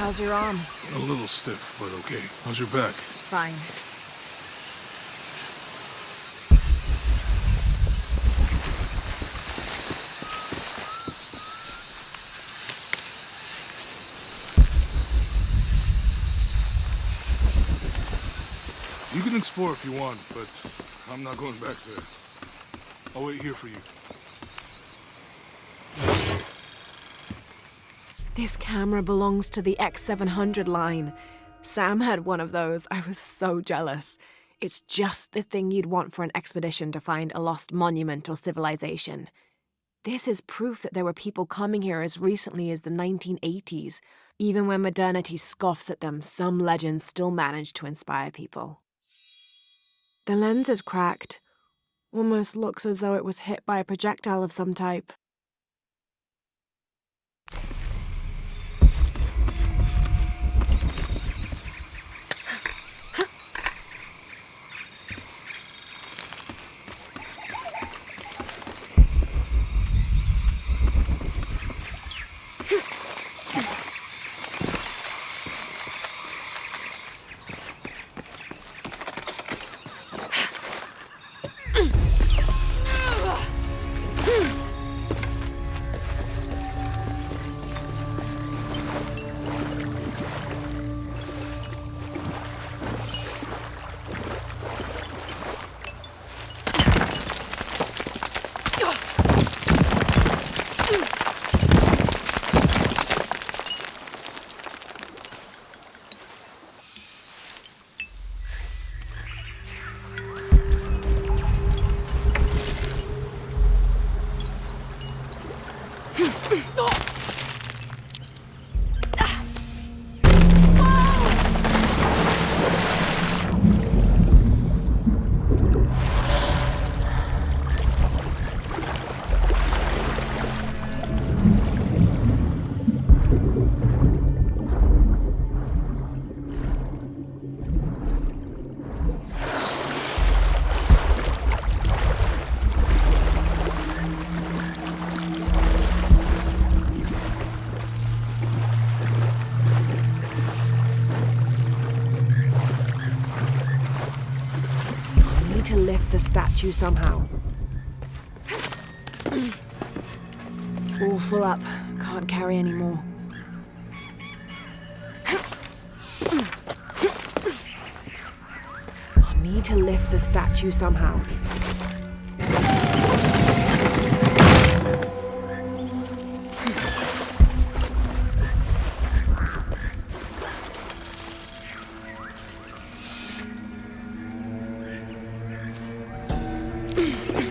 How's your arm? A little stiff, but okay. How's your back? Fine. You can explore if you want, but I'm not going back there. I'll wait here for you. This camera belongs to the X700 line. Sam had one of those. I was so jealous. It's just the thing you'd want for an expedition to find a lost monument or civilization. This is proof that there were people coming here as recently as the 1980s. Even when modernity scoffs at them, some legends still manage to inspire people. The lens is cracked. Almost looks as though it was hit by a projectile of some type. To lift the statue somehow. All full up. Can't carry anymore. I need to lift the statue somehow.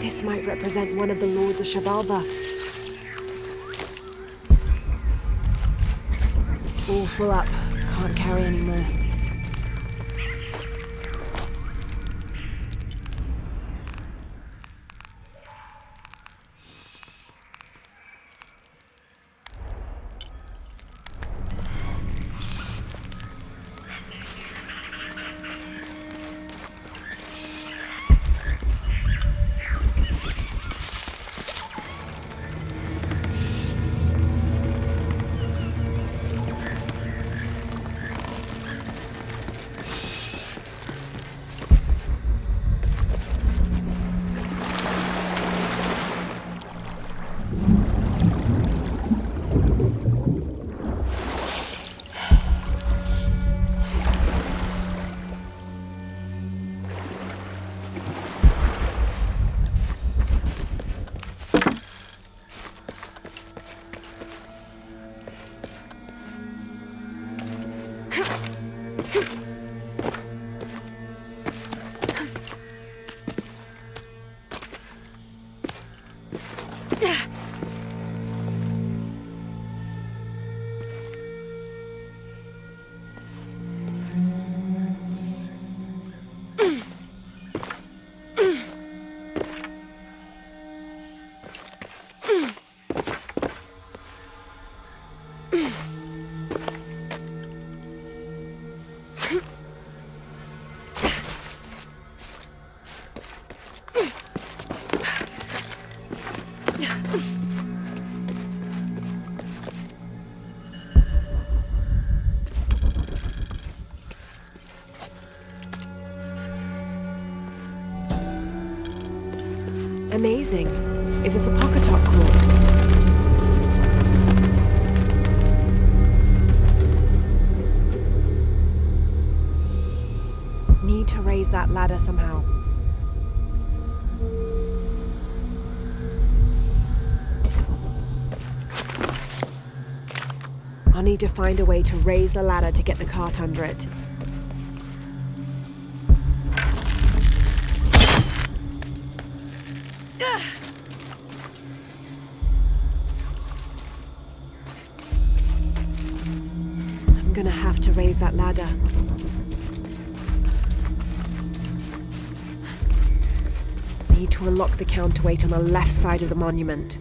This might represent one of the Lords of Shabalba. All full up. Can't carry anymore. Amazing. Is this a pocket top court? Need to raise that ladder somehow. I'll need to find a way to raise the ladder to get the cart under it. I'm gonna have to raise that ladder. Need to unlock the counterweight on the left side of the monument.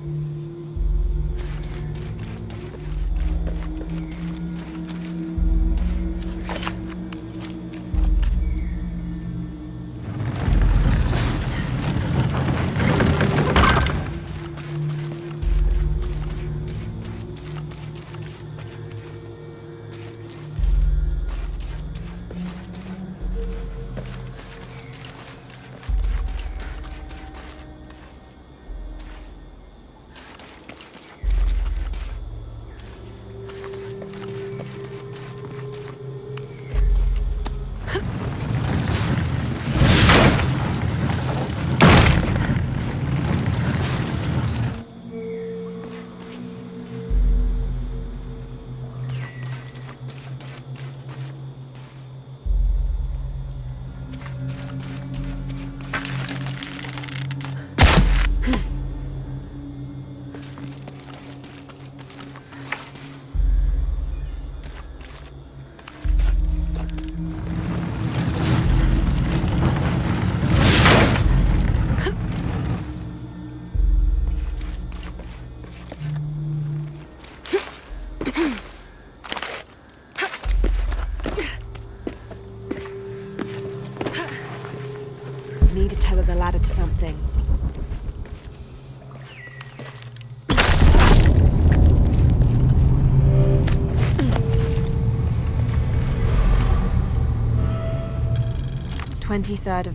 Need to tether the ladder to something.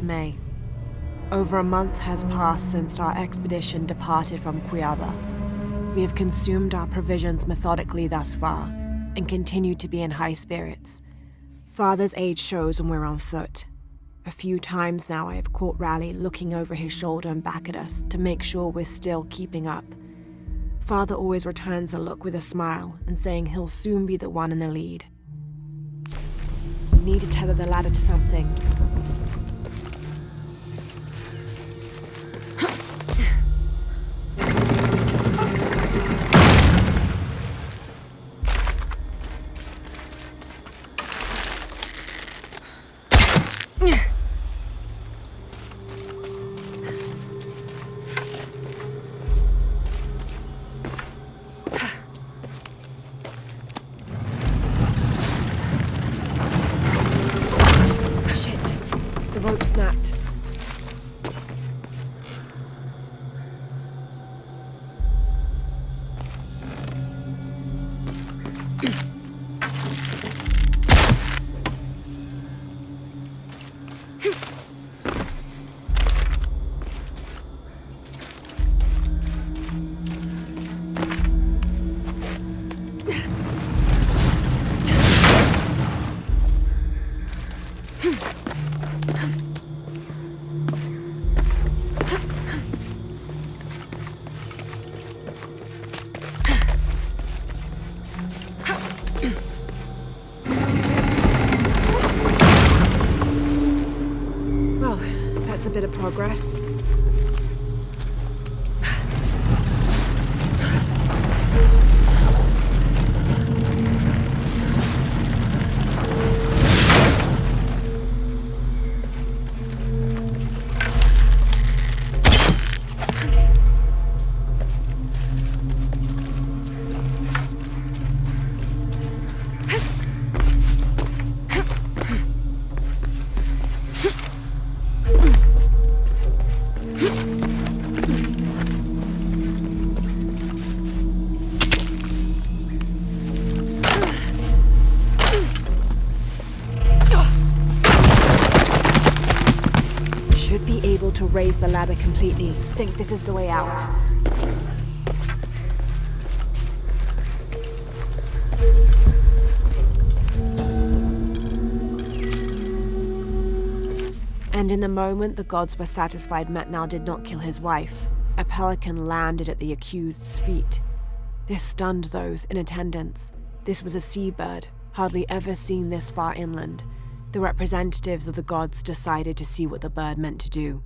May. Over a month has passed since our expedition departed from Cuiaba. We have consumed our provisions methodically thus far, and continue to be in high spirits. Father's age shows when we're on foot. A few times now I have caught Raleigh looking over his shoulder and back at us to make sure we're still keeping up. Father always returns a look with a smile and saying he'll soon be the one in the lead. We need to tether the ladder to something. The rope snapped. That's a bit of progress. raise the ladder completely. Think this is the way out. And in the moment the gods were satisfied Metnal did not kill his wife, a pelican landed at the accused's feet. This stunned those in attendance. This was a seabird, hardly ever seen this far inland. The representatives of the gods decided to see what the bird meant to do.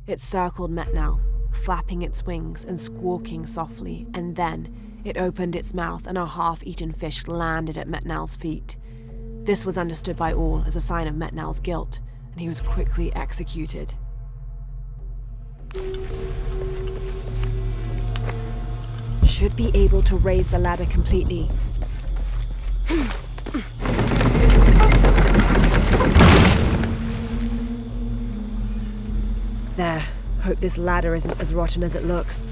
It circled Metnal, flapping its wings and squawking softly, and then it opened its mouth and a half-eaten fish landed at Metnal's feet. This was understood by all as a sign of Metnal's guilt, and he was quickly executed. Should be able to raise the ladder completely. There. Hope this ladder isn't as rotten as it looks.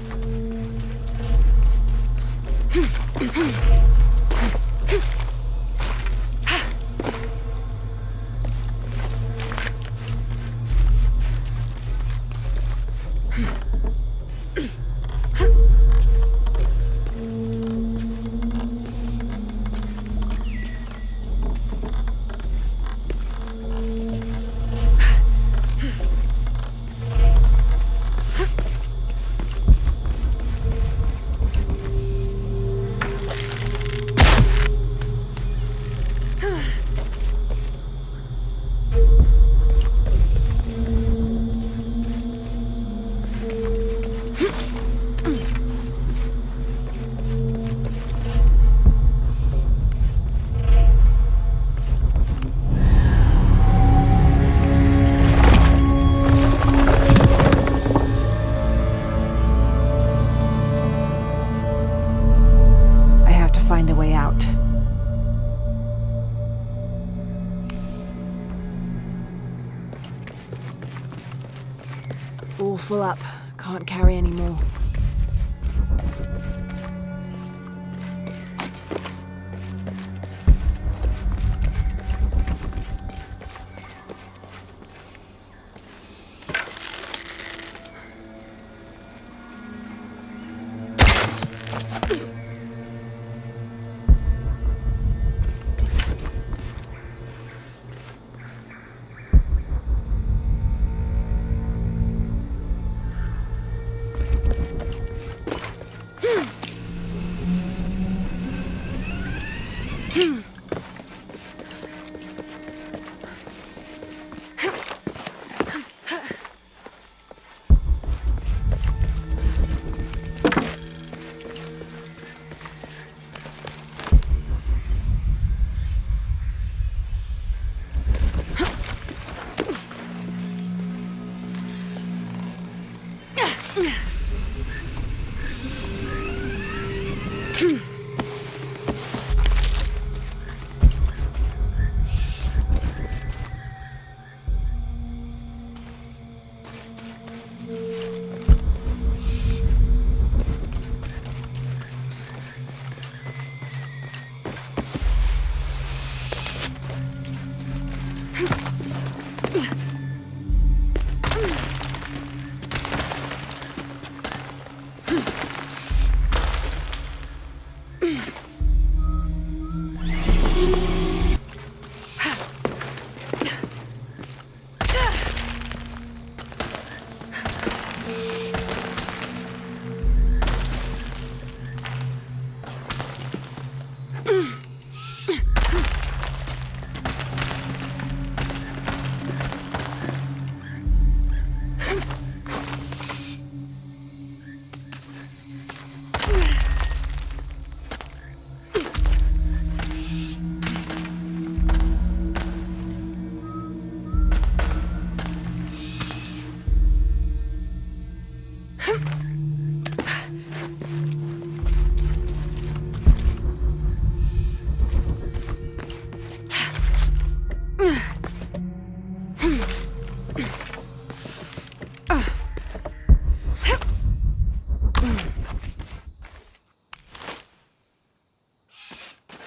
Find a way out. All full up. Can't carry any more.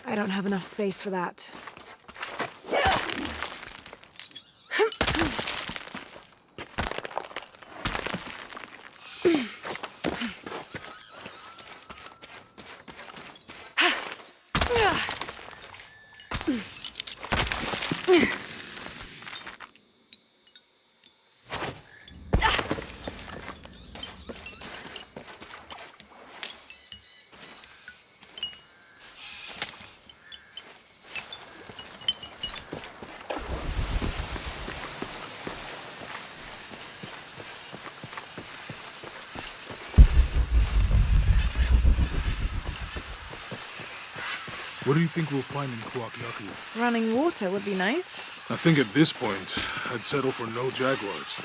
I don't have enough space for that. What do you think we'll find in Kuakyaku? Running water would be nice. I think at this point, I'd settle for no jaguars.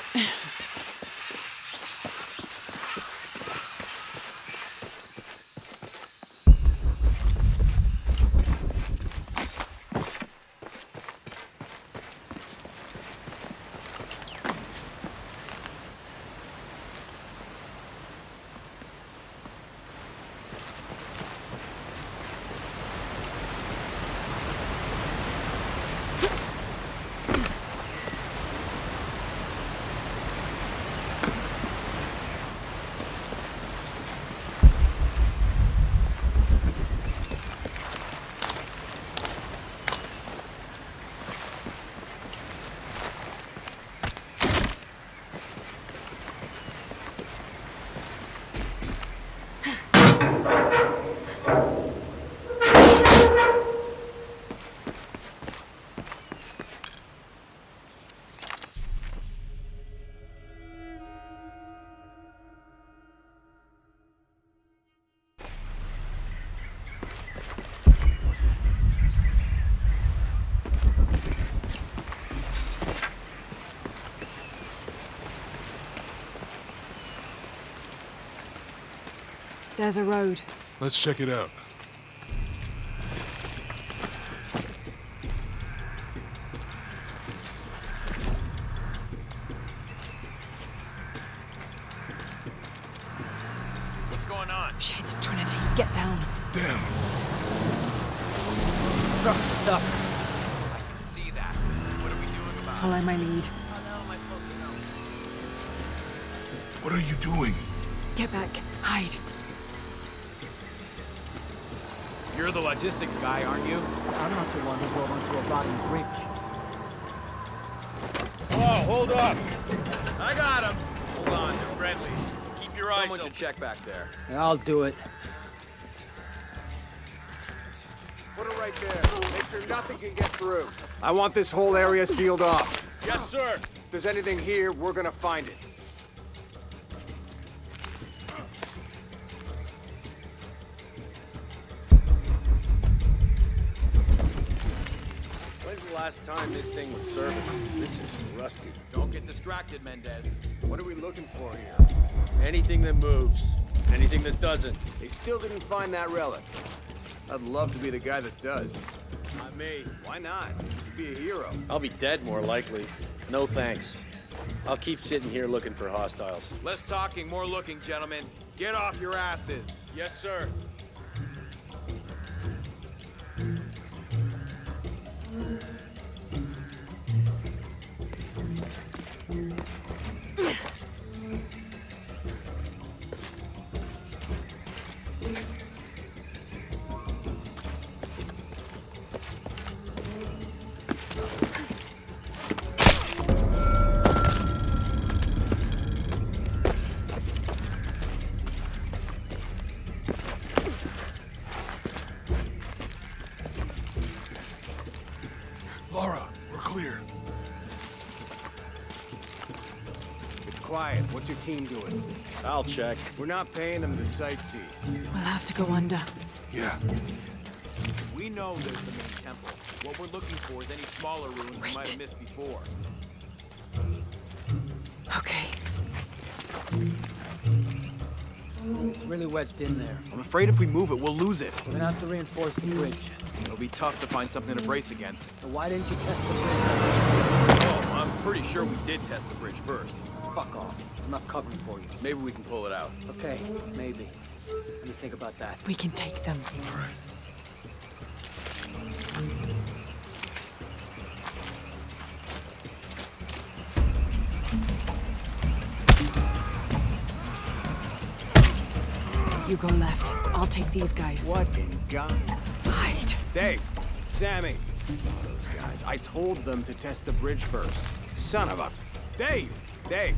There's a road. Let's check it out. What's going on? Shit, Trinity, get down. Damn. Truck's stuck. I can see that. What are we doing about it? Follow my lead. How the hell am I supposed to know? What are you doing? Get back. Hide. You're the logistics guy, aren't you? I'm not the one who drove onto a rotten bridge. Whoa, hold up! I got him! Hold on, they're friendlies. Keep your eyes open. Someone should check back there. Yeah, I'll do it. Put it right there. Make sure nothing can get through. I want this whole area sealed off. Yes, sir! If there's anything here, we're gonna find it. When's the last time this thing was serviced? This is rusty. Don't get distracted, Mendez. What are we looking for here? Anything that moves. Anything that doesn't. They still didn't find that relic. I'd love to be the guy that does. Not me. Why not? You'd be a hero. I'll be dead more likely. No thanks. I'll keep sitting here looking for hostiles. Less talking, more looking, gentlemen. Get off your asses. Yes, sir. Laura, we're clear. It's quiet. What's your team doing? I'll check. We're not paying them to sightsee. We'll have to go under. Yeah. We know there's the main temple. What we're looking for is any smaller ruins we might have missed before. Okay. It's really wedged in there. I'm afraid if we move it, we'll lose it. We're gonna have to reinforce the bridge. It'll be tough to find something to brace against. So why didn't you test the bridge? Oh, I'm pretty sure we did test the bridge first. Fuck off. I'm not covering for you. Maybe we can pull it out. Okay, maybe. Let me think about that. We can take them. All right. You go left. I'll take these guys. What in God? Hide. Dave, Sammy. Those guys. I told them to test the bridge first. Son of a... Dave! Dave!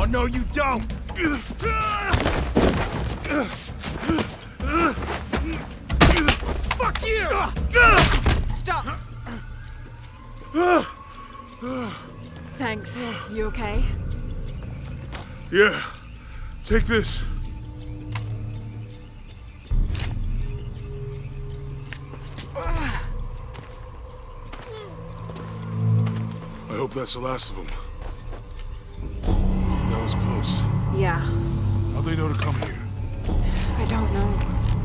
no, you don't! Fuck you! Stop! Thanks. You okay? Yeah. Take this. I hope that's the last of them. That was close. Yeah. How'd they know to come here? I don't know.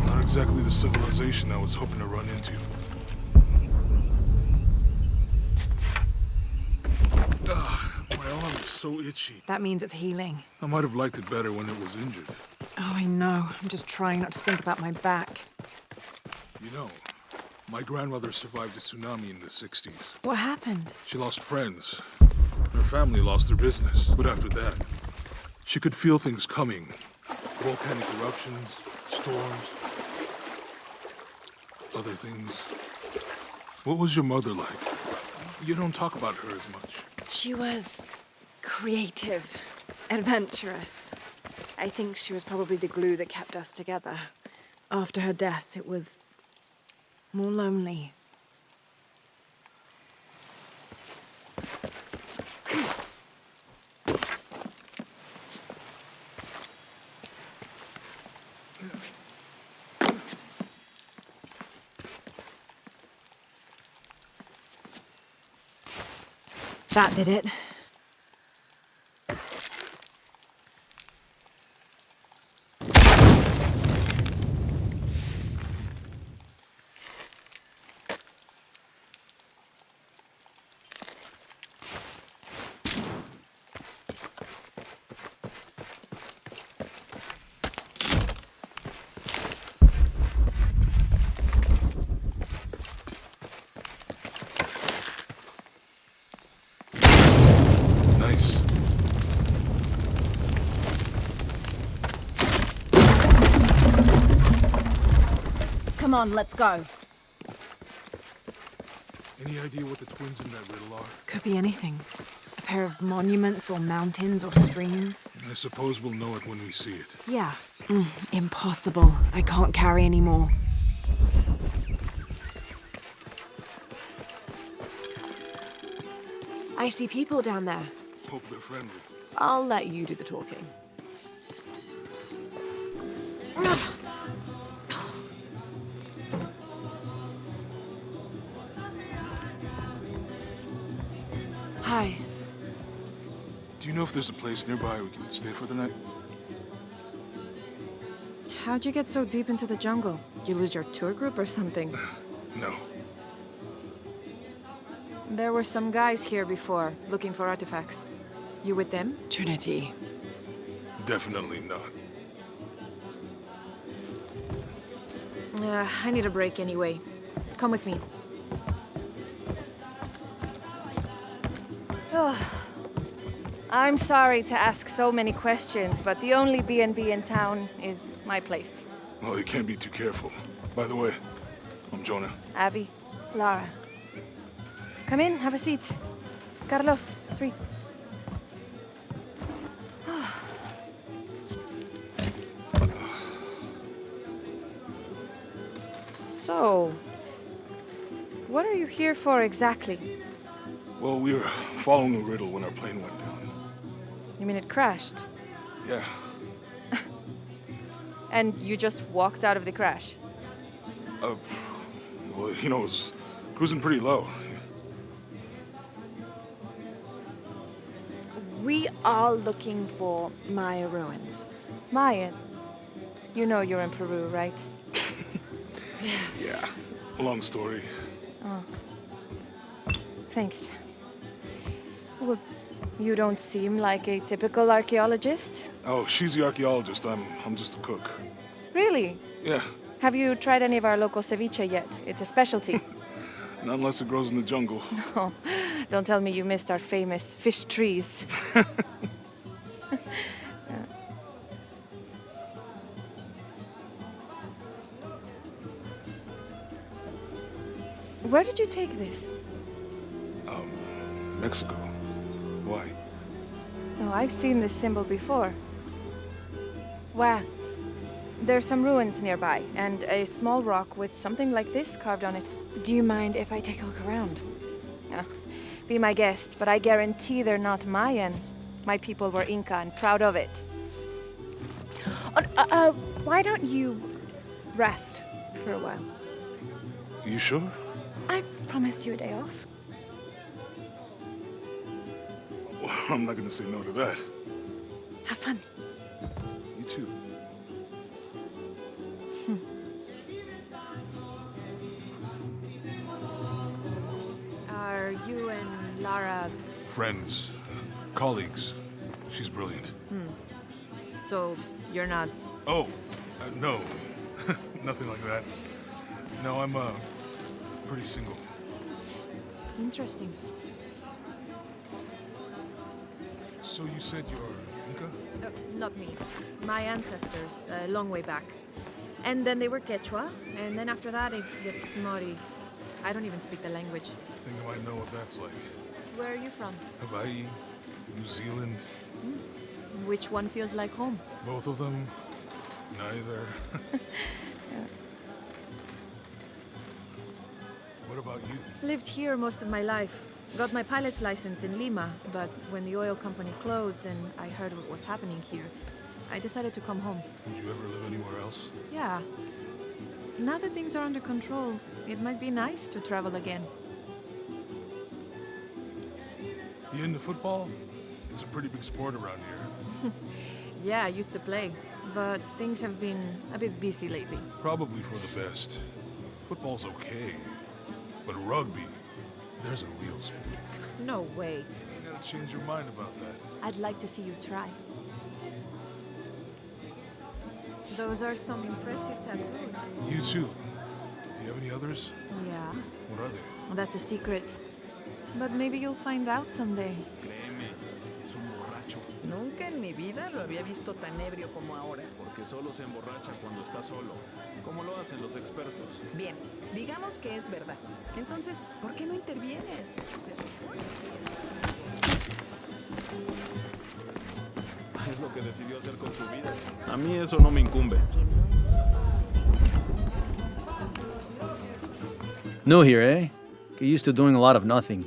Not exactly the civilization I was hoping to run into. My arm is so itchy. That means it's healing. I might have liked it better when it was injured. Oh, I know. I'm just trying not to think about my back. You know, my grandmother survived a tsunami in the 60s. What happened? She lost friends. Her family lost their business. But after that, she could feel things coming. Volcanic eruptions, storms, other things. What was your mother like? You don't talk about her as much. She was creative, adventurous. I think she was probably the glue that kept us together. After her death, it was more lonely. That did it. Nice. Come on, let's go. Any idea what the twins in that riddle are? Could be anything. A pair of monuments or mountains or streams. I suppose we'll know it when we see it. Yeah. Impossible. I can't carry any more. I see people down there. Hope they're friendly. I'll let you do the talking. Hi. Do you know if there's a place nearby we can stay for the night? How'd you get so deep into the jungle? You lose your tour group or something? No. There were some guys here before, looking for artifacts. You with them? Trinity. Definitely not. I need a break anyway. Come with me. I'm sorry to ask so many questions, but the only B&B in town is my place. Well, you can't be too careful. By the way, I'm Jonah. Abby, Lara. Come in, have a seat. Carlos, 3. So, what are you here for exactly? Well, we were following a riddle when our plane went down. You mean it crashed? Yeah. And you just walked out of the crash? Well, you know, it was cruising pretty low. We are looking for Maya ruins. Mayan. You know you're in Peru, right? Yeah. Long story. Thanks. Well, you don't seem like a typical archaeologist. Oh, she's the archaeologist. I'm just a cook. Really? Yeah. Have you tried any of our local ceviche yet? It's a specialty. Not unless it grows in the jungle. Oh, don't tell me you missed our famous fish trees. Where did you take this? Mexico. Why? Oh, I've seen this symbol before. Where? There's some ruins nearby, and a small rock with something like this carved on it. Do you mind if I take a look around? Ah, be my guest, but I guarantee they're not Mayan. My people were Inca and proud of it. Why don't you rest for a while? You sure? I promised you a day off. Well, I'm not gonna say no to that. Have fun. You too. Are you and Lara... Friends. Colleagues. She's brilliant. So, you're not... Oh, no. Nothing like that. No, I'm, pretty single. Interesting. So you said you're Inca? Not me. My ancestors, a long way back. And then they were Quechua, and then after that it gets Mori. I don't even speak the language. I think I might know what that's like. Where are you from? Hawaii, New Zealand, Which one feels like home? both of them, neither. What about you? Lived here most of my life. Got my pilot's license in Lima, but when the oil company closed and I heard what was happening here, I decided to come home. Would you ever live anywhere else? Yeah. Now that things are under control, it might be nice to travel again. You into football? It's a pretty big sport around here. Yeah, I used to play, but things have been a bit busy lately. Probably for the best. Football's okay, but rugby, there's a real sport. No way. You gotta change your mind about that. I'd like to see you try. Those are some impressive tattoos. You too. Do you have any others? Yeah, What are they? well, that's a secret. But maybe you'll find out someday. Créeme, es un borracho. Nunca en mi vida lo había visto tan ebrio como ahora. Porque solo se emborracha cuando está solo. Como lo hacen los expertos. Bien, digamos que es verdad. Entonces, ¿por qué no intervienes? Se supone Es lo que decidió hacer con su vida. A mí eso no me incumbe. New here, eh? Get used to doing a lot of nothing.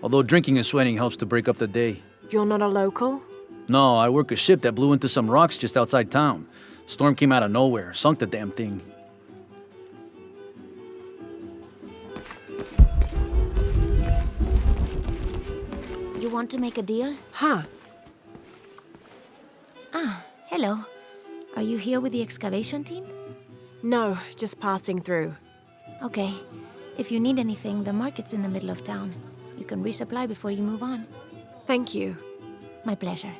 Although drinking and sweating helps to break up the day. You're not a local? No, I work a ship that blew into some rocks just outside town. Storm came out of nowhere, sunk the damn thing. You want to make a deal? Huh. Ah, hello. Are you here with the excavation team? No, just passing through. Okay. If you need anything, the market's in the middle of town. You can resupply before you move on. Thank you. My pleasure.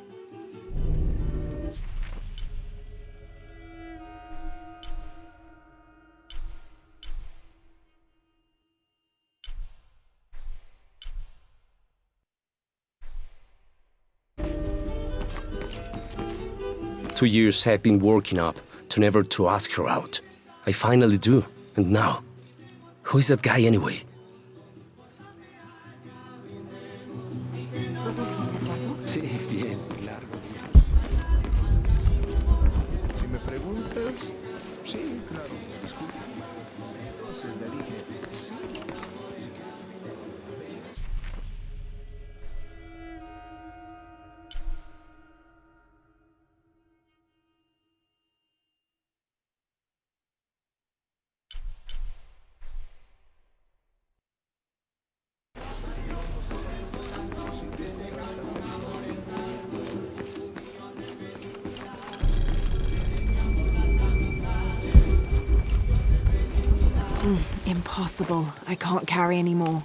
Two years I've been working up to never to ask her out. I finally do, and now, who is that guy anyway? Sí, bien, largo día. Si me preguntas, sí, claro, disculpe. Entonces le dije, sí. Impossible. I can't carry anymore.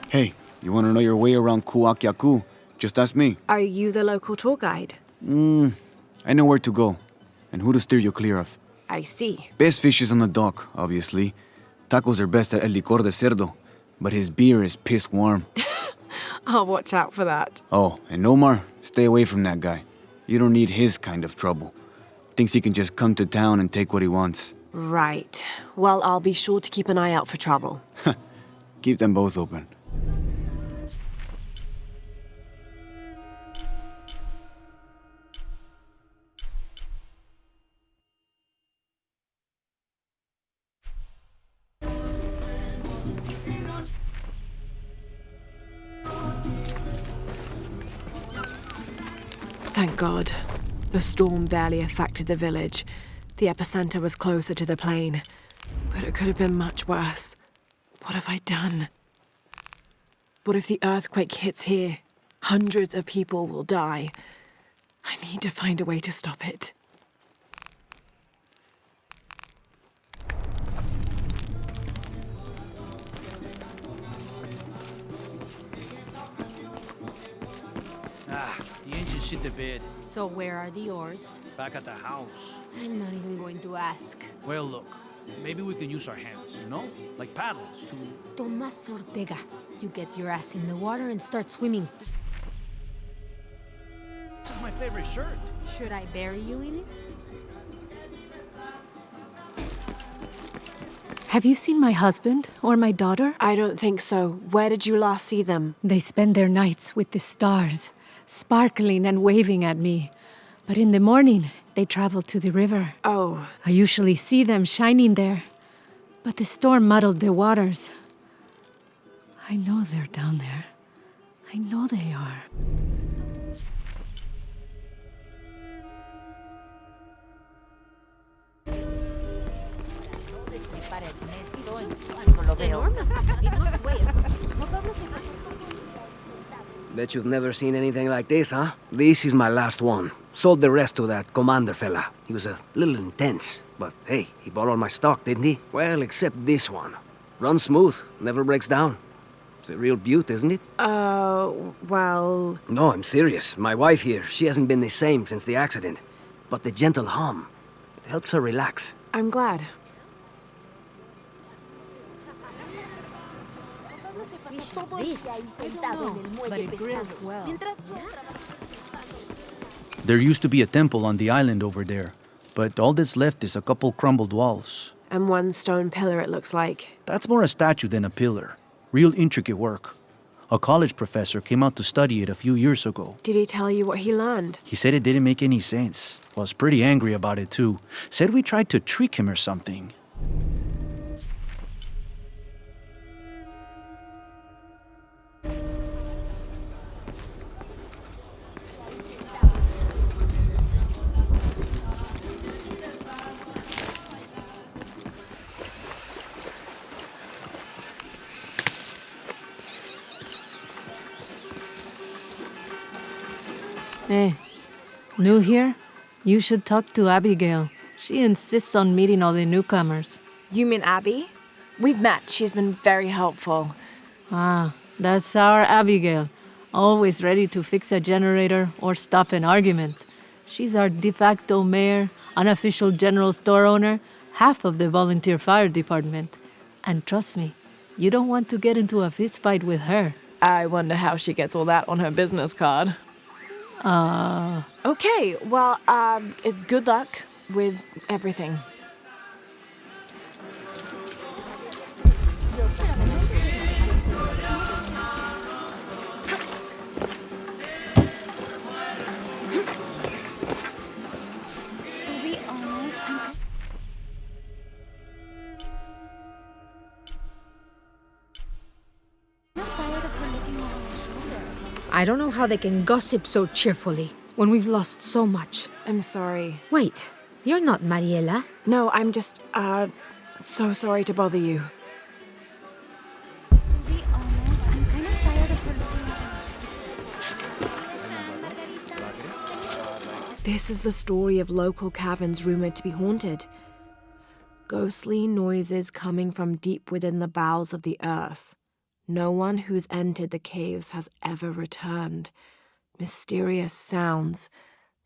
Hey, you want to know your way around Kuakyaku? Just ask me. Are you the local tour guide? I know where to go, and who to steer you clear of. I see. Best fish is on the dock, obviously. Tacos are best at El Licor de Cerdo, but his beer is piss warm. I'll watch out for that. Oh, and Omar, stay away from that guy. You don't need his kind of trouble. Thinks he can just come to town and take what he wants. Right. Well, I'll be sure to keep an eye out for trouble. Keep them both open. Thank God. The storm barely affected the village. The epicenter was closer to the plain. But it could have been much worse. What have I done? What if the earthquake hits here? Hundreds of people will die. I need to find a way to stop it. The engine shit the bed. So where are the oars? Back at the house. I'm not even going to ask. Well, look. Maybe we can use our hands, you know? Like paddles to... Tomas Ortega, you get your ass in the water and start swimming. This is my favorite shirt. Should I bury you in it? Have you seen my husband or my daughter? I don't think so. Where did you last see them? They spend their nights with the stars, sparkling and waving at me. But in the morning, they travel to the river. Oh. I usually see them shining there. But the storm muddled the waters. I know they're down there. I know they are. Enormous. It must weigh as much as... Bet you've never seen anything like this, huh? This is my last one. Sold the rest to that commander fella. He was a little intense, but hey, he bought all my stock, didn't he? Well, except this one. Runs smooth, never breaks down. It's a real beaut, isn't it? Well... No, I'm serious. My wife here, she hasn't been the same since the accident. But the gentle hum, it helps her relax. I'm glad. This? I don't know, but it grills well. There used to be a temple on the island over there, but all that's left is a couple crumbled walls. And one stone pillar, it looks like. That's more a statue than a pillar. Real intricate work. A college professor came out to study it a few years ago. Did he tell you what he learned? He said it didn't make any sense. Was pretty angry about it too. Said we tried to trick him or something. Hey, new here? You should talk to Abigail. She insists on meeting all the newcomers. You mean Abby? We've met. She's been very helpful. Ah, that's our Abigail. Always ready to fix a generator or stop an argument. She's our de facto mayor, unofficial general store owner, half of the volunteer fire department. And trust me, you don't want to get into a fist fight with her. I wonder how she gets all that on her business card. Okay, well, good luck with everything. I don't know how they can gossip so cheerfully when we've lost so much. I'm sorry. Wait, you're not Mariela. No, I'm just, so sorry to bother you. To be honest, I'm kind of tired of her. This is the story of local caverns rumored to be haunted. Ghostly noises coming from deep within the bowels of the earth. No one who's entered the caves has ever returned. Mysterious sounds,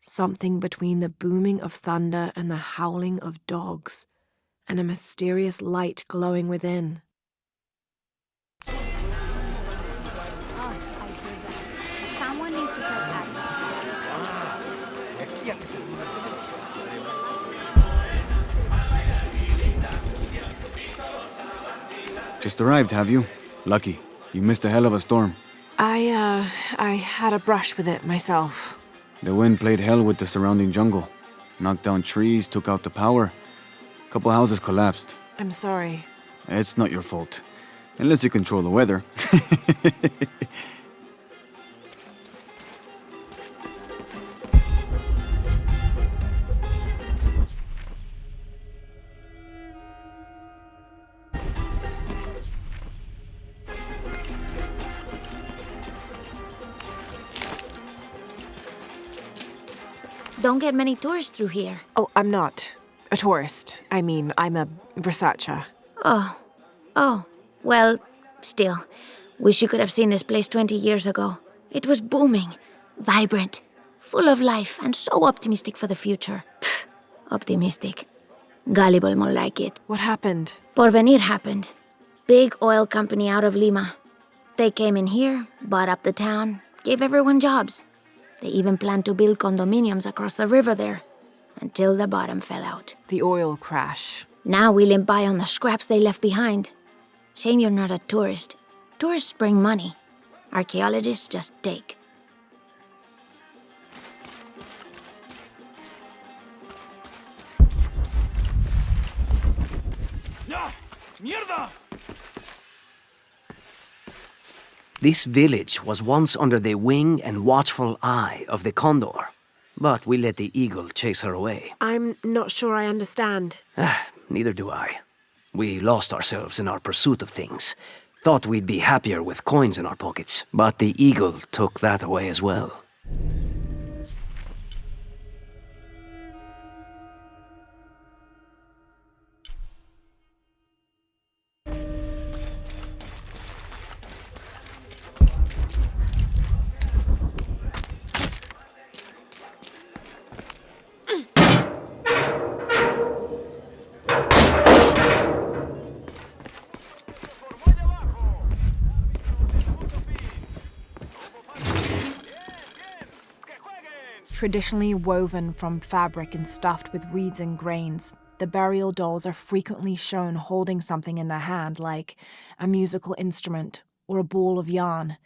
something between the booming of thunder and the howling of dogs, and a mysterious light glowing within. Someone needs to tell Abby. Just arrived, have you? Lucky. You missed a hell of a storm. I had a brush with it myself. The wind played hell with the surrounding jungle. Knocked down trees, took out the power. A couple houses collapsed. I'm sorry. It's not your fault. Unless you control the weather. Don't get many tourists through here. Oh, I'm not a tourist. I mean, I'm a researcher. Oh. Well, still. Wish you could have seen this place 20 years ago. It was booming, vibrant, full of life, and so optimistic for the future. Pfft, optimistic. Gullible more like it. What happened? Porvenir happened. Big oil company out of Lima. They came in here, bought up the town, gave everyone jobs. They even planned to build condominiums across the river there, until the bottom fell out. The oil crash. Now we limp by on the scraps they left behind. Shame you're not a tourist. Tourists bring money. Archaeologists just take. Mierda! This village was once under the wing and watchful eye of the condor, but we let the eagle chase her away. I'm not sure I understand. Neither do I. We lost ourselves in our pursuit of things. Thought we'd be happier with coins in our pockets, but the eagle took that away as well. Traditionally woven from fabric and stuffed with reeds and grains, the burial dolls are frequently shown holding something in their hand, like a musical instrument or a ball of yarn.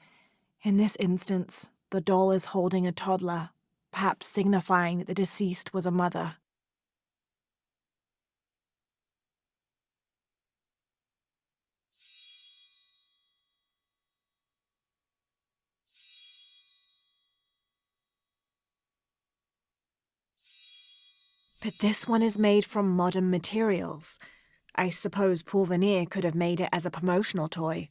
In this instance, the doll is holding a toddler, perhaps signifying that the deceased was a mother. But this one is made from modern materials. I suppose Porvenir could have made it as a promotional toy.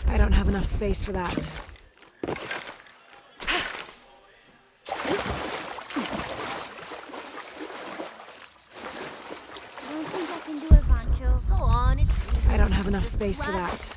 I don't have enough space for that. I don't have enough space for that.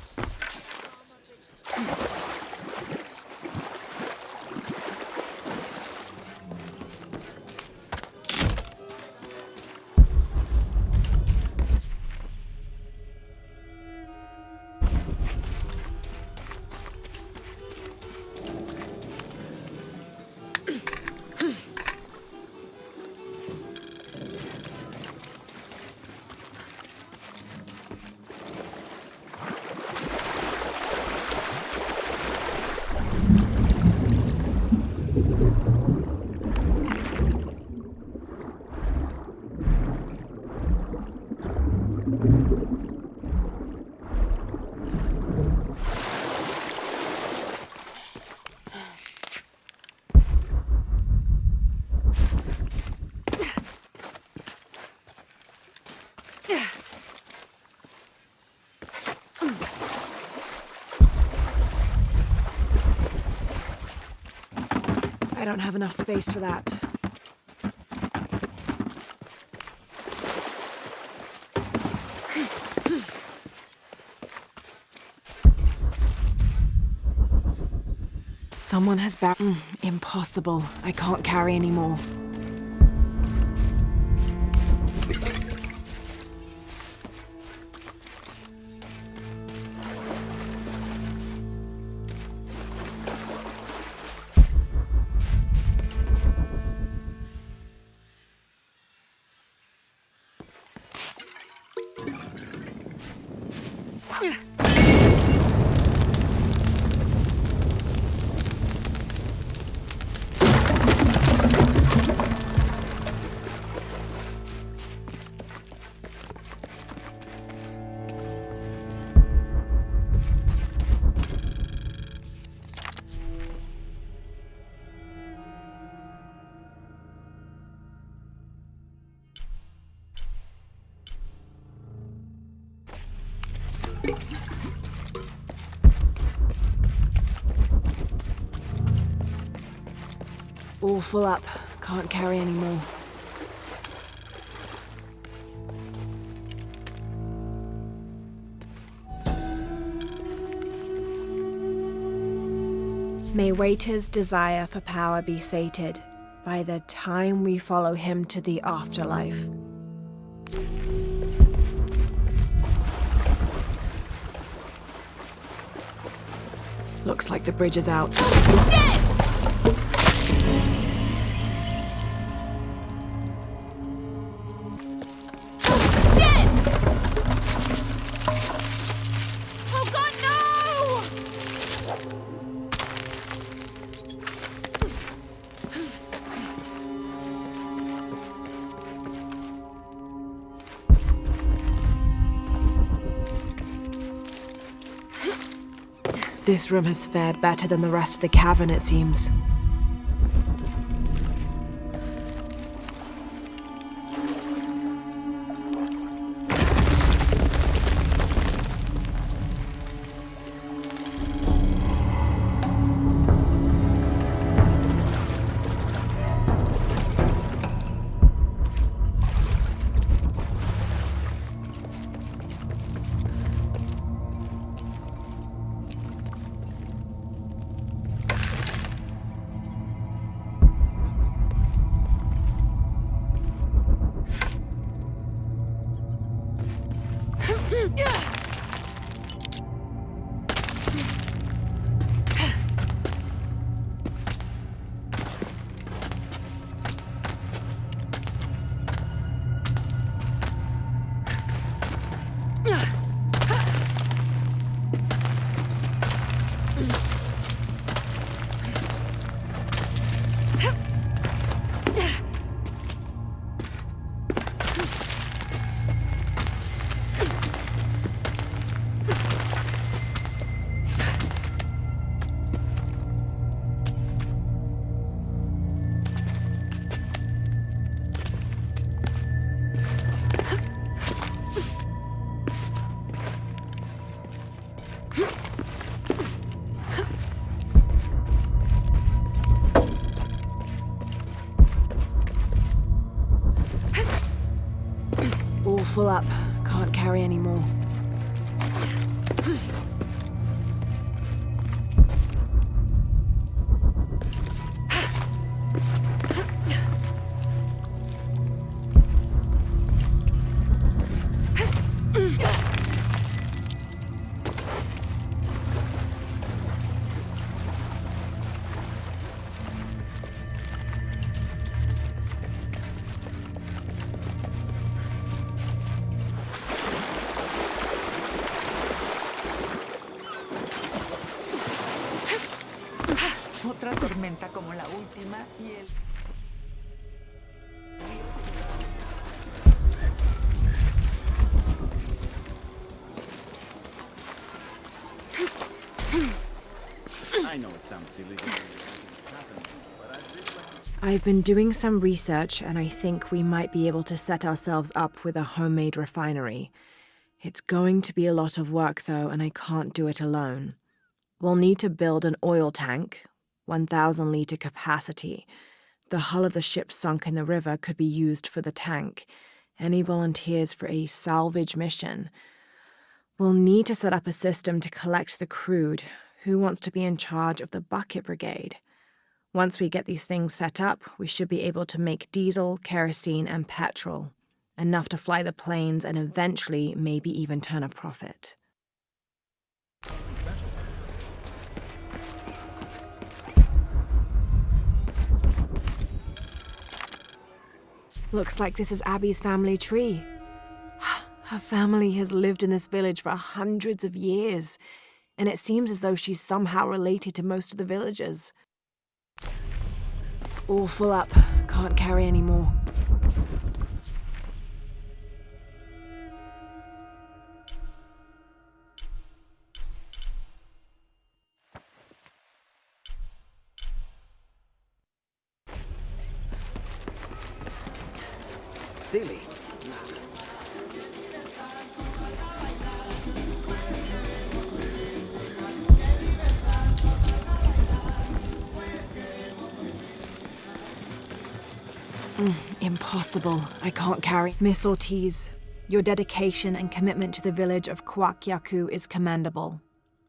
I don't have enough space for that. Someone has impossible. I can't carry anymore. All full up. Can't carry any more. May Waiter's desire for power be sated by the time we follow him to the afterlife. Looks like the bridge is out. Shit! Oh god, no! This room has fared better than the rest of the cavern, it seems. All full up. Can't carry any more. Otra tormenta como la última y el... I know it sounds silly. I've been doing some research, and I think we might be able to set ourselves up with a homemade refinery. It's going to be a lot of work, though, and I can't do it alone. We'll need to build an oil tank, 1,000-liter capacity. The hull of the ship sunk in the river could be used for the tank. Any volunteers for a salvage mission? We'll need to set up a system to collect the crude. Who wants to be in charge of the bucket brigade? Once we get these things set up, we should be able to make diesel, kerosene, and petrol. Enough to fly the planes and eventually maybe even turn a profit. Looks like this is Abby's family tree. Her family has lived in this village for hundreds of years, and it seems as though she's somehow related to most of the villagers. All full up. Can't carry any more. Silly. Impossible. I can't carry. Miss Ortiz, your dedication and commitment to the village of Kwakyaku is commendable.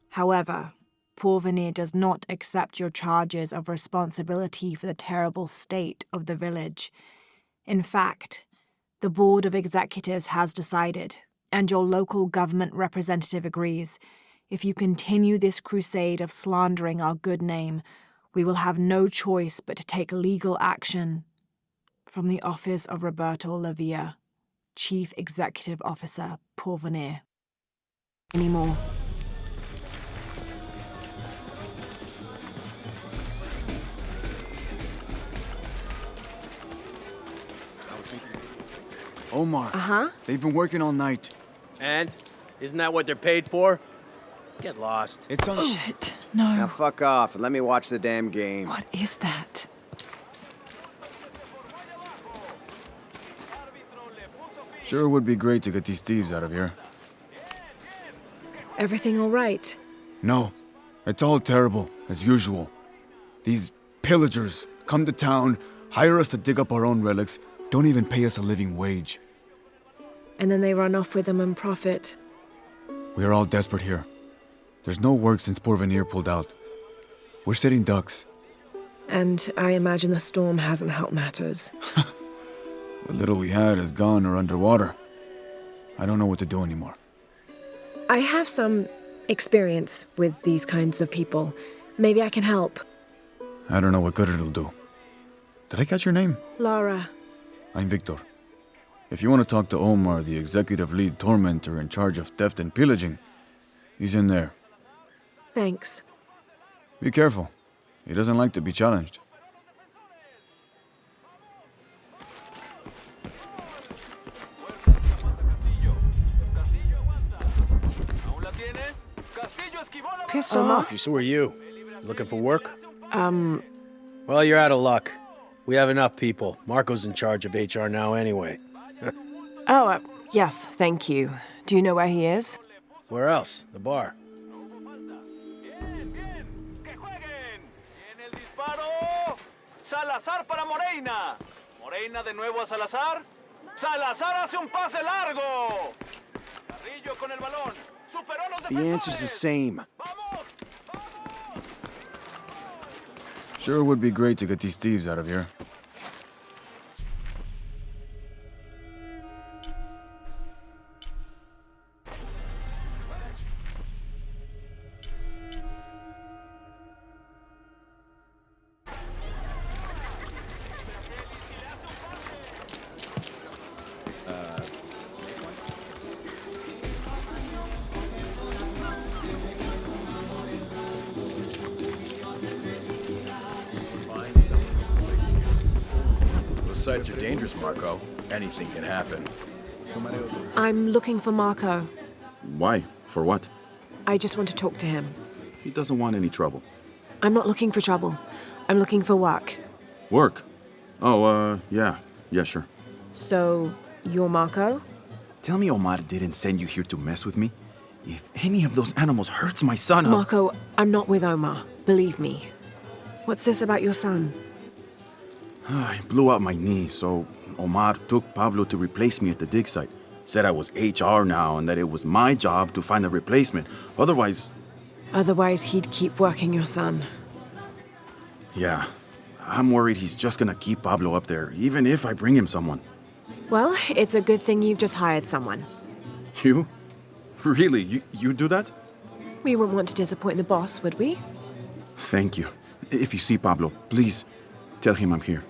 However, Porvenir does not accept your charges of responsibility for the terrible state of the village. In fact, the Board of Executives has decided, and your local government representative agrees, if you continue this crusade of slandering our good name, we will have no choice but to take legal action. From the office of Roberto Lavia, Chief Executive Officer, Porvenir. Any more? Omar. Uh-huh. They've been working all night. And? Isn't that what they're paid for? Get lost. It's on... Shit, no. Now fuck off and let me watch the damn game. What is that? Sure would be great to get these thieves out of here. Everything all right? No. It's all terrible, as usual. These pillagers come to town, hire us to dig up our own relics, don't even pay us a living wage. And then they run off with them and profit. We are all desperate here. There's no work since Porvenir pulled out. We're sitting ducks. And I imagine the storm hasn't helped matters. What little we had is gone or underwater. I don't know what to do anymore. I have some experience with these kinds of people. Maybe I can help. I don't know what good it'll do. Did I catch your name? Lara. I'm Victor. If you want to talk to Omar, the executive lead tormentor in charge of theft and pillaging, he's in there. Thanks. Be careful. He doesn't like to be challenged. Piss off, you... Who are you? Looking for work? Well, you're out of luck. We have enough people. Marco's in charge of HR now anyway. Yes, thank you. Do you know where he is? Where else? The bar. Salazar para Moreina. Moreina de nuevo a Salazar. Salazar hace un pase largo. Carrillo con el balón. Superó los The answer's the same. Sure would be great to get these thieves out of here. Sites are dangerous, Marco. Anything can happen. I'm looking for Marco. Why? For what? I just want to talk to him. He doesn't want any trouble. I'm not looking for trouble. I'm looking for work. Work? Oh, yeah. Yeah, sure. So, you're Marco? Tell me Omar didn't send you here to mess with me? If any of those animals hurts my son, Marco, I'm not with Omar. Believe me. What's this about your son? I blew out my knee, so Omar took Pablo to replace me at the dig site. Said I was HR now and that it was my job to find a replacement. Otherwise, he'd keep working your son. Yeah. I'm worried he's just gonna keep Pablo up there, even if I bring him someone. Well, it's a good thing you've just hired someone. You? Really? You do that? We wouldn't want to disappoint the boss, would we? Thank you. If you see Pablo, please tell him I'm here.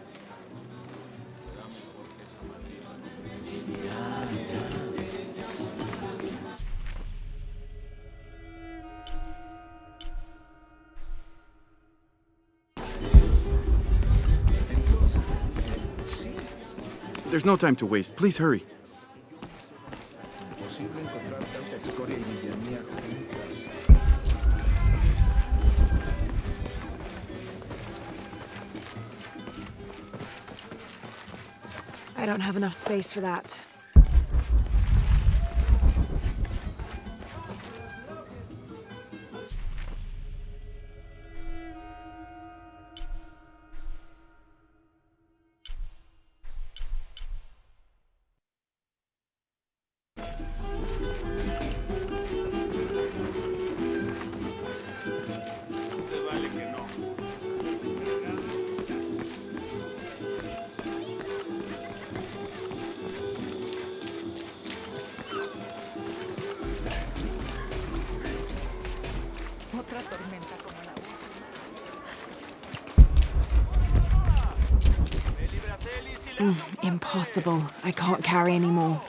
There's no time to waste. Please hurry. Imposible encontrar tanta escoria y villanía juntas. I don't have enough space for that. Otra tormenta como la última. Impossible. I can't carry anymore.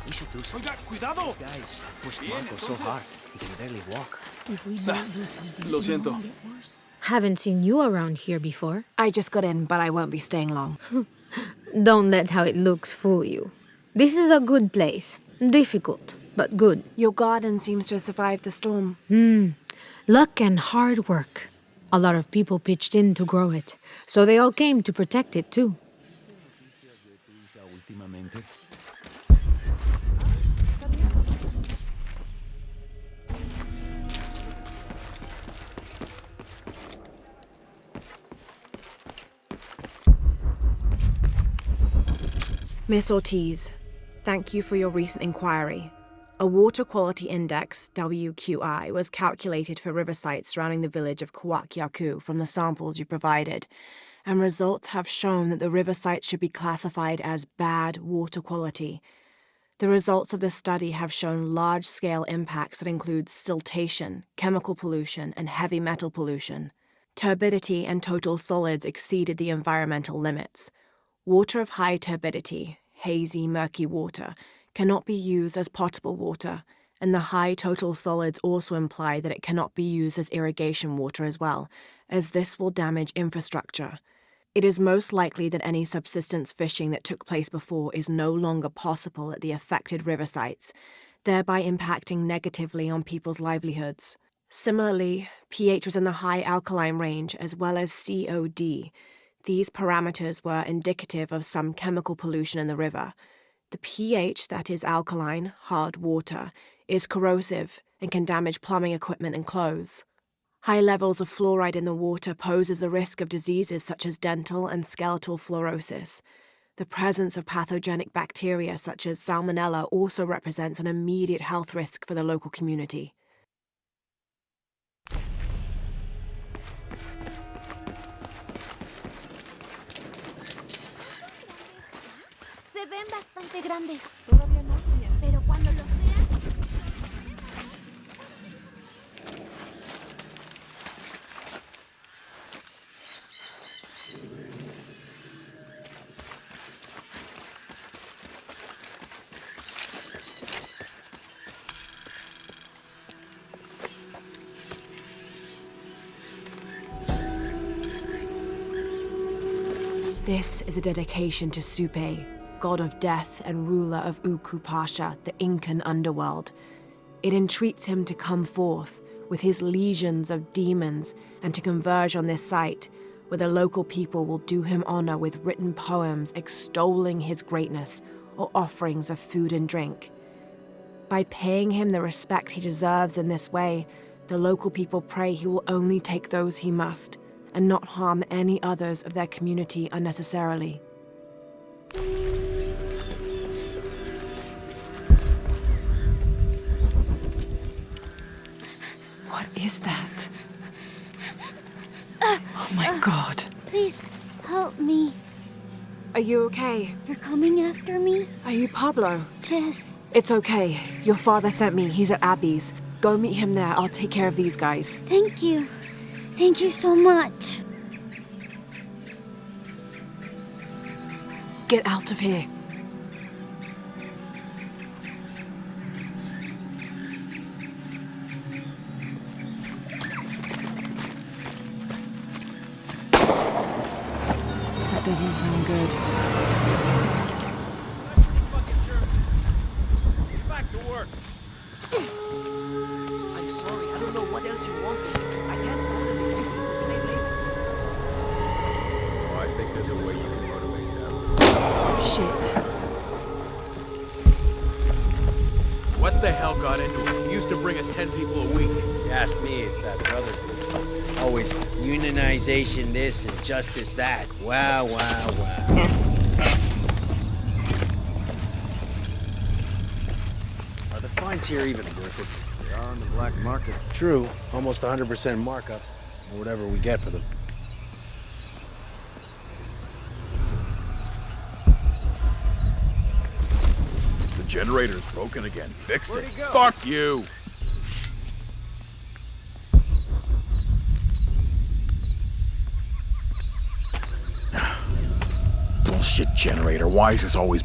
We should do something. Oiga, cuidado! These guys pushed Marco so hard, he can barely walk. If we don't do something, Lo it siento. won't get worse. Haven't seen you around here before. I just got in, but I won't be staying long. Don't let how it looks fool you. This is a good place. Difficult, but good. Your garden seems to have survived the storm. Luck and hard work. A lot of people pitched in to grow it, so they all came to protect it too. Miss Ortiz, thank you for your recent inquiry. A water quality index, WQI, was calculated for river sites surrounding the village of Kawakyaku from the samples you provided, and results have shown that the river sites should be classified as bad water quality. The results of the study have shown large-scale impacts that include siltation, chemical pollution, and heavy metal pollution. Turbidity and total solids exceeded the environmental limits. Water of high turbidity, hazy, murky water, cannot be used as potable water, and the high total solids also imply that it cannot be used as irrigation water as well, as this will damage infrastructure. It is most likely that any subsistence fishing that took place before is no longer possible at the affected river sites, thereby impacting negatively on people's livelihoods. Similarly, pH was in the high alkaline range as well as COD. These parameters were indicative of some chemical pollution in the river. The pH, that is alkaline, hard water, is corrosive and can damage plumbing equipment and clothes. High levels of fluoride in the water poses the risk of diseases such as dental and skeletal fluorosis. The presence of pathogenic bacteria such as Salmonella also represents an immediate health risk for the local community. Se ven bastante grandes. Todavía no, pero cuando lo sean... This is a dedication to Supe, god of death and ruler of Uku Pasha, the Incan underworld. It entreats him to come forth with his legions of demons and to converge on this site, where the local people will do him honor with written poems extolling his greatness or offerings of food and drink. By paying him the respect he deserves in this way, the local people pray he will only take those he must, and not harm any others of their community unnecessarily. What is that? Oh my God. Please, help me. Are you okay? You're coming after me? Are you Pablo? Yes. It's okay. Your father sent me. He's at Abby's. Go meet him there. I'll take care of these guys. Thank you. Thank you so much. Get out of here. That doesn't sound good. Back to work. I'm sorry, I don't know what else you want. I can't order the people to stay late. Oh, I think there's a way you can motivate them. Shit. What the hell got into it? He used to bring us 10 people a week. You ask me, it's that brother group. Always unionization this and justice that. Wow, wow, wow. Are the fines here even worth it? They are on the black market. True, almost 100% markup, or whatever we get for them. The generator's broken again. Fix Where'd it. he go? Fuck you! Bullshit generator. Why is this always...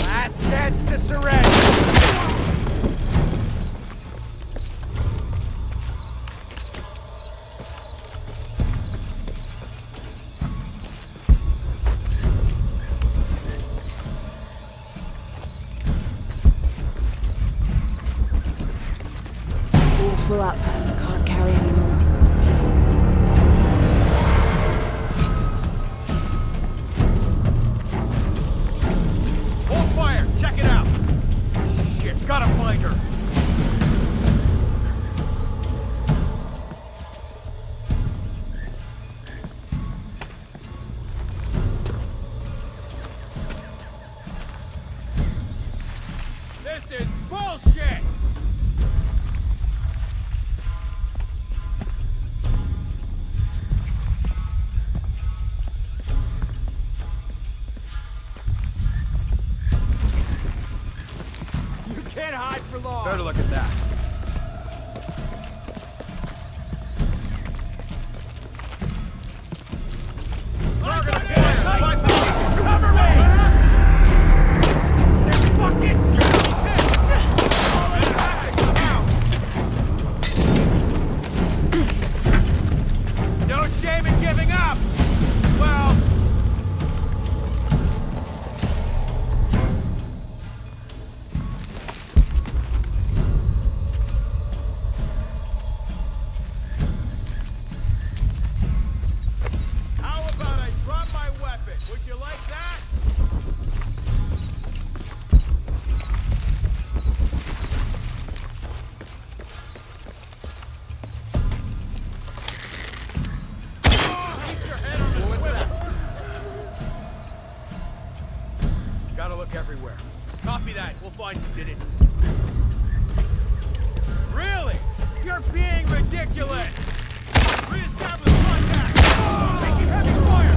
Last chance to surrender. All full up. Can't carry anymore. Hold fire. Check it out. Shit, gotta find her. This is bullshit. You can't hide for long. Better look at that. Cover me! Fucking no shame in giving up! Well... How about I drop my weapon? Would you like that? Keep your head on the swivel. Gotta look everywhere. Copy that. We'll find who did it. Really? You're being ridiculous! Re-establish contact! Taking heavy fire!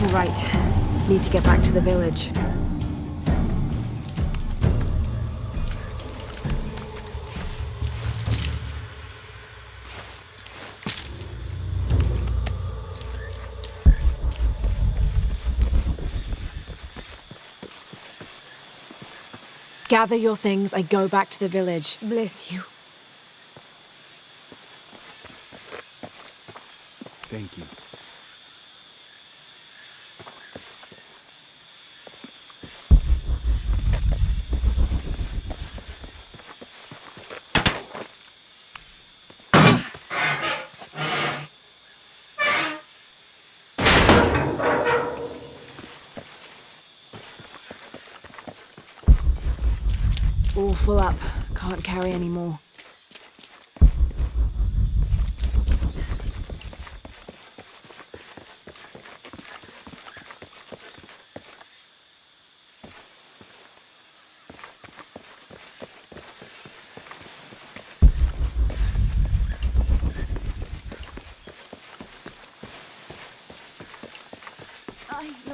All right. Need to get back to the village. Gather your things, I go back to the village. Bless you. Thank you. All full up. Can't carry any more.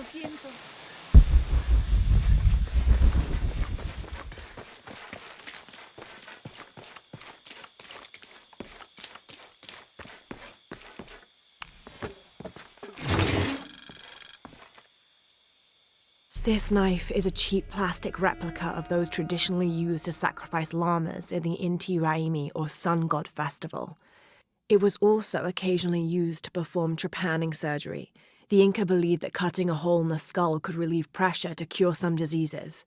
siento. This knife is a cheap plastic replica of those traditionally used to sacrifice llamas in the Inti Raymi or Sun God Festival. It was also occasionally used to perform trepanning surgery. The Inca believed that cutting a hole in the skull could relieve pressure to cure some diseases.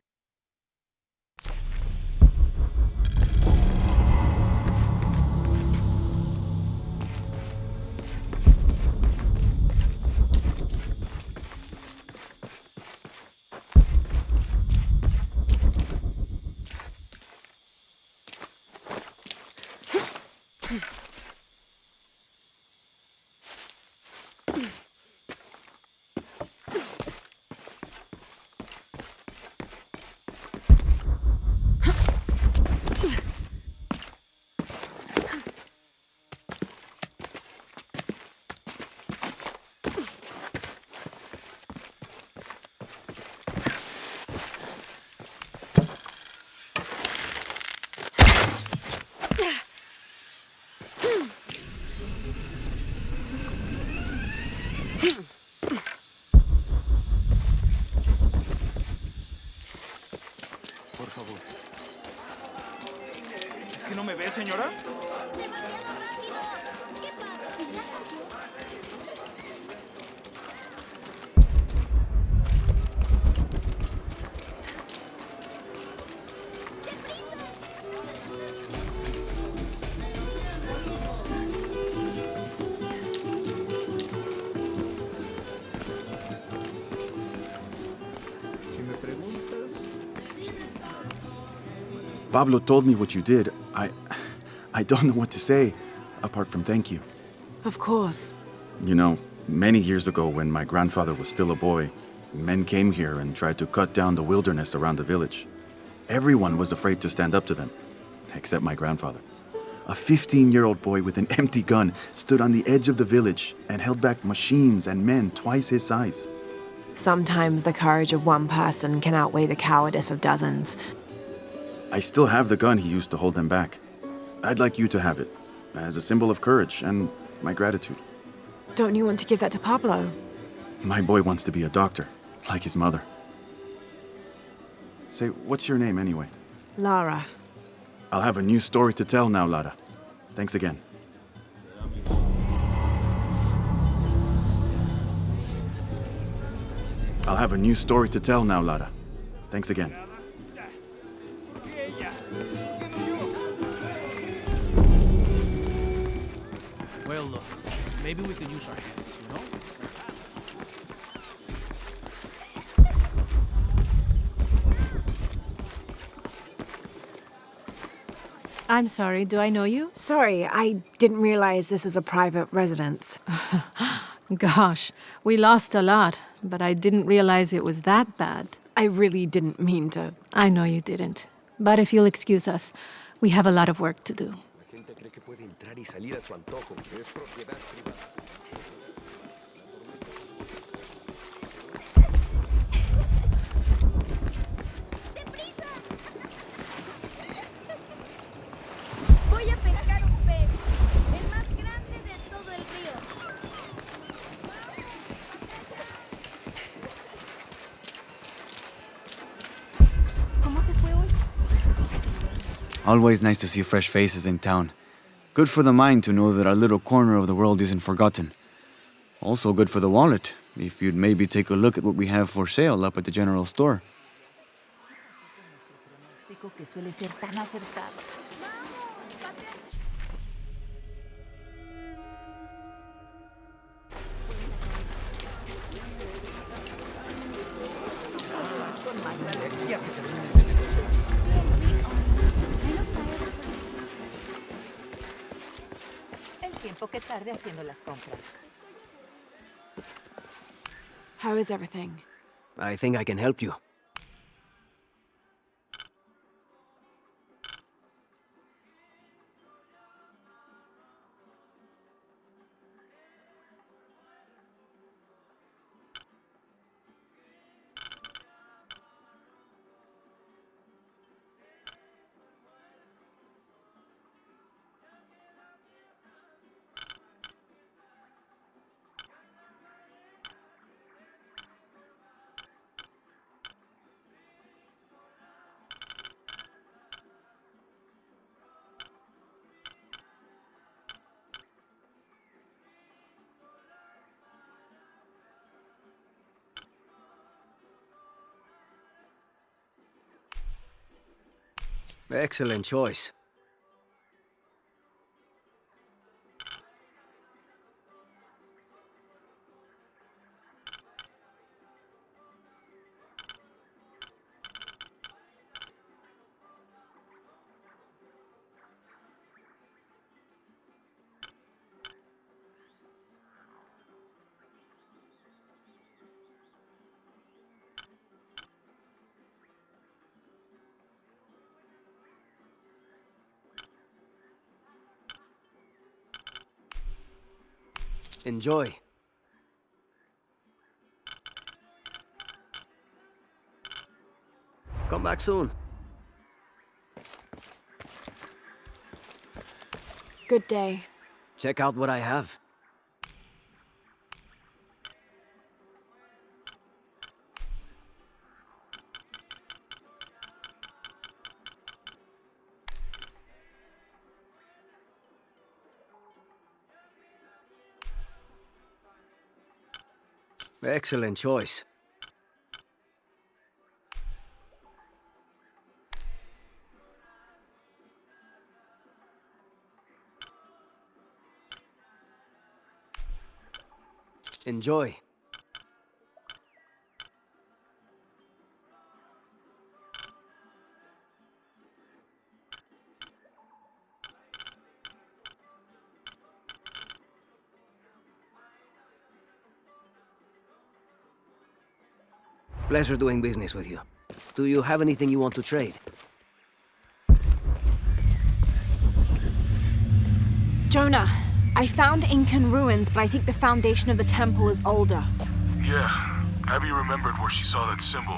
Por favor. ¿Es que no me ve, señora? Si me preguntas, Pablo told me what you did. I don't know what to say, apart from thank you. Of course. You know, many years ago when my grandfather was still a boy, men came here and tried to cut down the wilderness around the village. Everyone was afraid to stand up to them, except my grandfather. A 15-year-old boy with an empty gun stood on the edge of the village and held back machines and men twice his size. Sometimes the courage of one person can outweigh the cowardice of dozens. I still have the gun he used to hold them back. I'd like you to have it, as a symbol of courage and my gratitude. Don't you want to give that to Pablo? My boy wants to be a doctor, like his mother. Say, what's your name anyway? Lara. I'll have a new story to tell now, Lara. Thanks again. I'll have a new story to tell now, Lara. Thanks again. Well, look, maybe we could use our hands, you know? I'm sorry, do I know you? Sorry, I didn't realize this was a private residence. Gosh, we lost a lot, but I didn't realize it was that bad. I really didn't mean to. I know you didn't. But if you'll excuse us, we have a lot of work to do. Voy a pescar un pez, el más grande de todo el río. ¿Cómo te fue hoy? Always nice to see fresh faces in town. Good for the mind to know that our little corner of the world isn't forgotten. Also good for the wallet, if you'd maybe take a look at what we have for sale up at the general store. Que suele ser tan acertado. El tiempo que tarde haciendo las compras. How is everything? I think I can help you. Excellent choice. Enjoy. Come back soon. Good day. Check out what I have. Excellent choice. Enjoy. Pleasure doing business with you. Do you have anything you want to trade? Jonah, I found Incan ruins, but I think the foundation of the temple is older. Yeah, Abby remembered where she saw that symbol.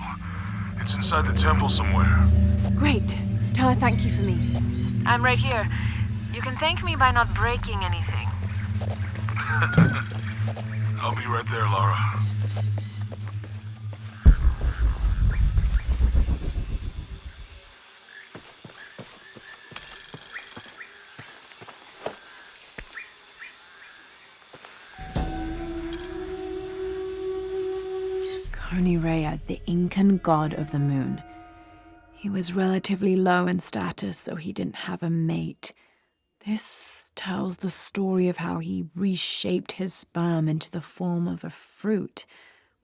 It's inside the temple somewhere. Great. Tell her thank you for me. I'm right here. You can thank me by not breaking anything. I'll be right there, Lara. Rea, the Incan god of the moon. He was relatively low in status, so he didn't have a mate. This tells the story of how he reshaped his sperm into the form of a fruit,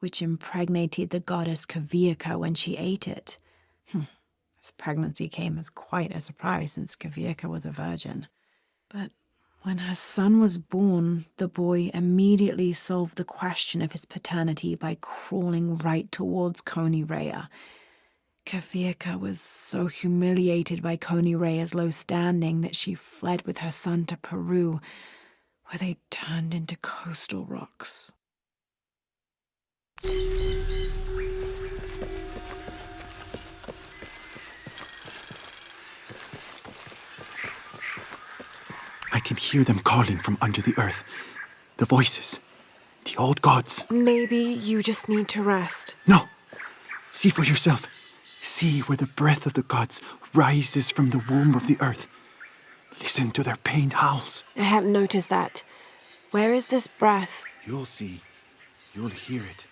which impregnated the goddess Kavika when she ate it. His pregnancy came as quite a surprise since Kavika was a virgin. But when her son was born, the boy immediately solved the question of his paternity by crawling right towards Rea. Kavika was so humiliated by Rea's low standing that she fled with her son to Peru, where they turned into coastal rocks. I can hear them calling from under the earth. The voices. The old gods. Maybe you just need to rest. No. See for yourself. See where the breath of the gods rises from the womb of the earth. Listen to their pained howls. I hadn't noticed that. Where is this breath? You'll see. You'll hear it.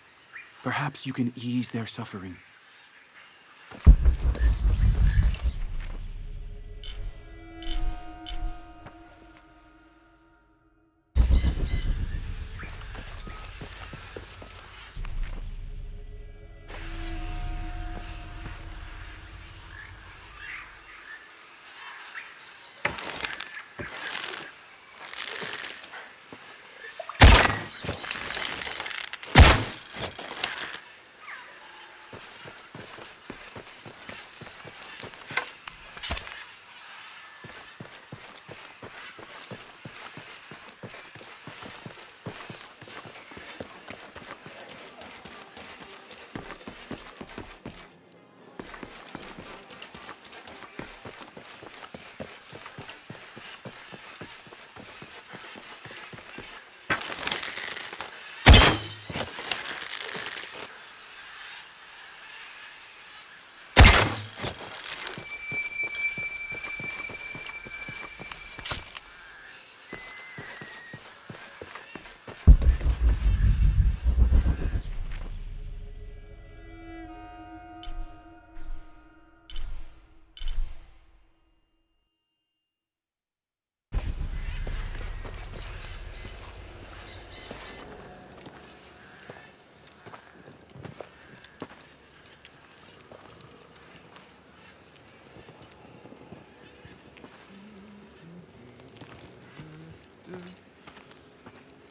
Perhaps you can ease their suffering.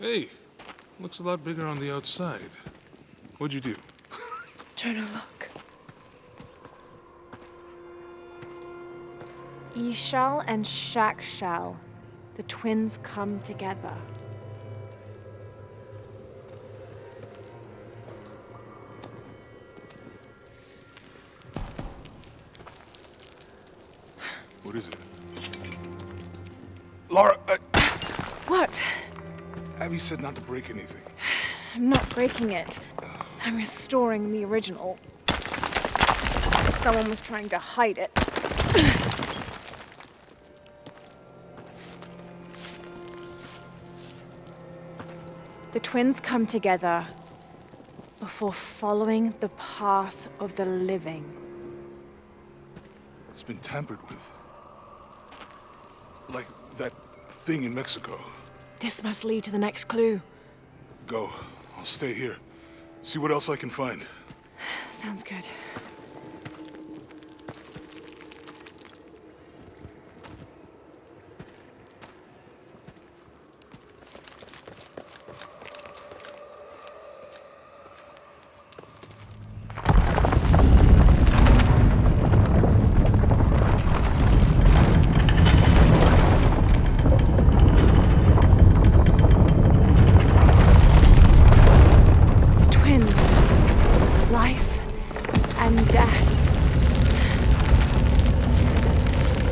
Hey, looks a lot bigger on the outside. What'd you do? Jonah, look. E-Shell and Shack Shell. The twins come together. What is it? Laura, What? Abby said not to break anything. I'm not breaking it. I'm restoring the original. Someone was trying to hide it. The twins come together before following the path of the living. It's been tampered with. Like that thing in Mexico. This must lead to the next clue. Go. I'll stay here. See what else I can find. Sounds good.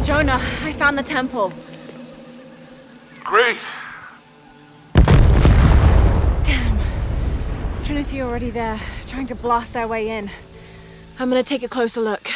Jonah, I found the temple. Great! Damn. Trinity already there, trying to blast their way in. I'm gonna take a closer look.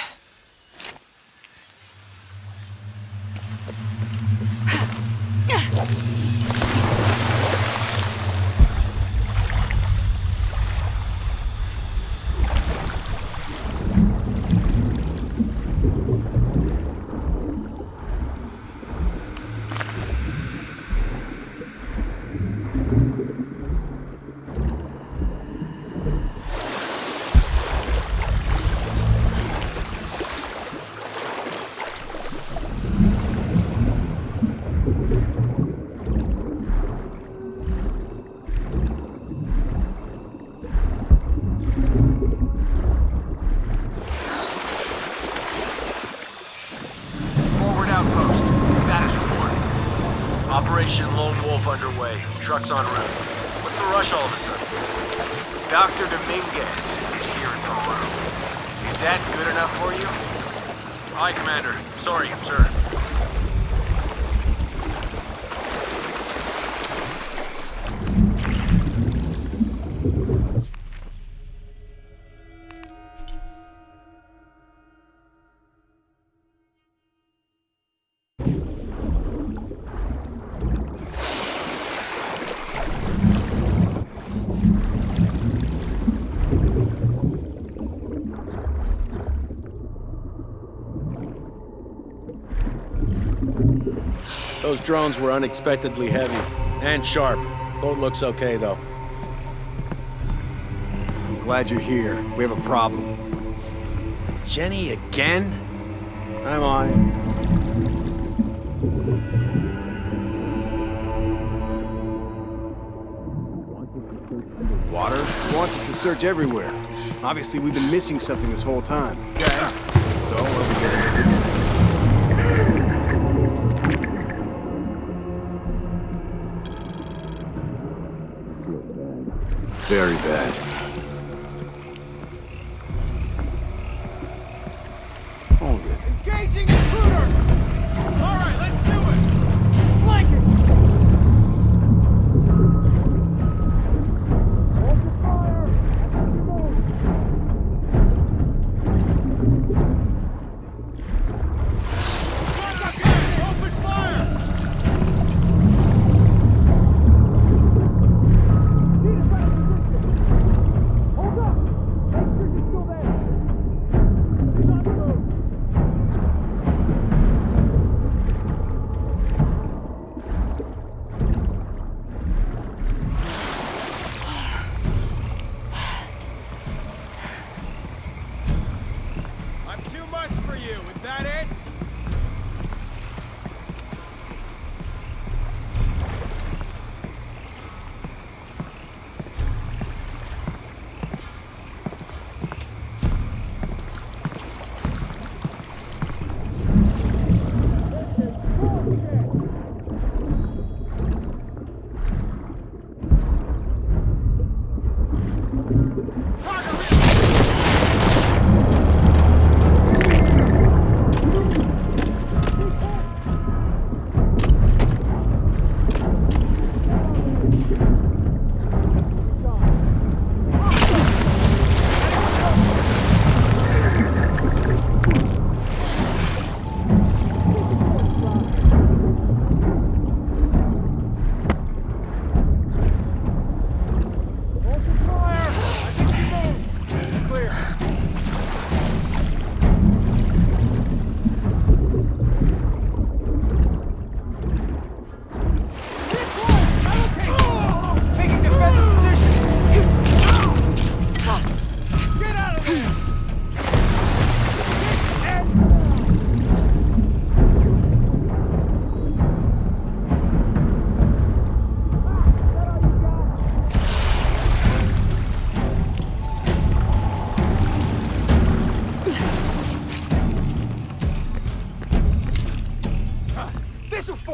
Operation Lone Wolf underway. Trucks en route. What's the rush all of a sudden? Dr. Dominguez is here in Peru. Is that good enough for you? Aye, Commander. Sorry, sir. Those drones were unexpectedly heavy and sharp. Boat looks okay, though. I'm glad you're here. We have a problem. Jenny again? I'm on. Water? He wants us to search everywhere. Obviously, we've been missing something this whole time. Okay. So, what are we gonna do? Very bad. Hold it. Engaging intruder! All right, let's do it! Flank it! Open fire! Open fire! I'm too much for you, is that it?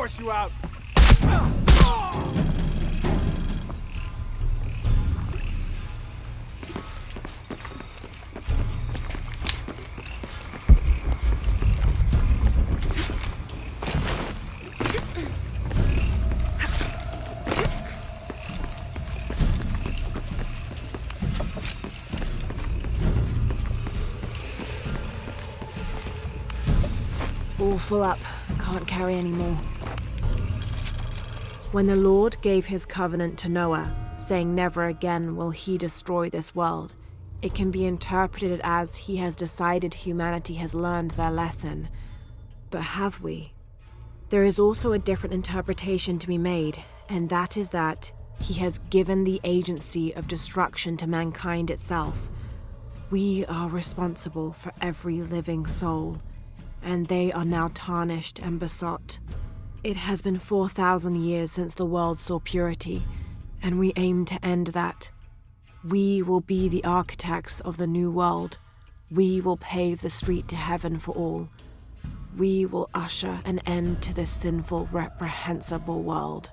force you out! All full up. Can't carry any more. When the Lord gave his covenant to Noah, saying never again will he destroy this world, it can be interpreted as he has decided humanity has learned their lesson. But have we? There is also a different interpretation to be made, and that is that he has given the agency of destruction to mankind itself. We are responsible for every living soul, and they are now tarnished and besought. It has been 4,000 years since the world saw purity, and we aim to end that. We will be the architects of the new world. We will pave the street to heaven for all. We will usher an end to this sinful, reprehensible world.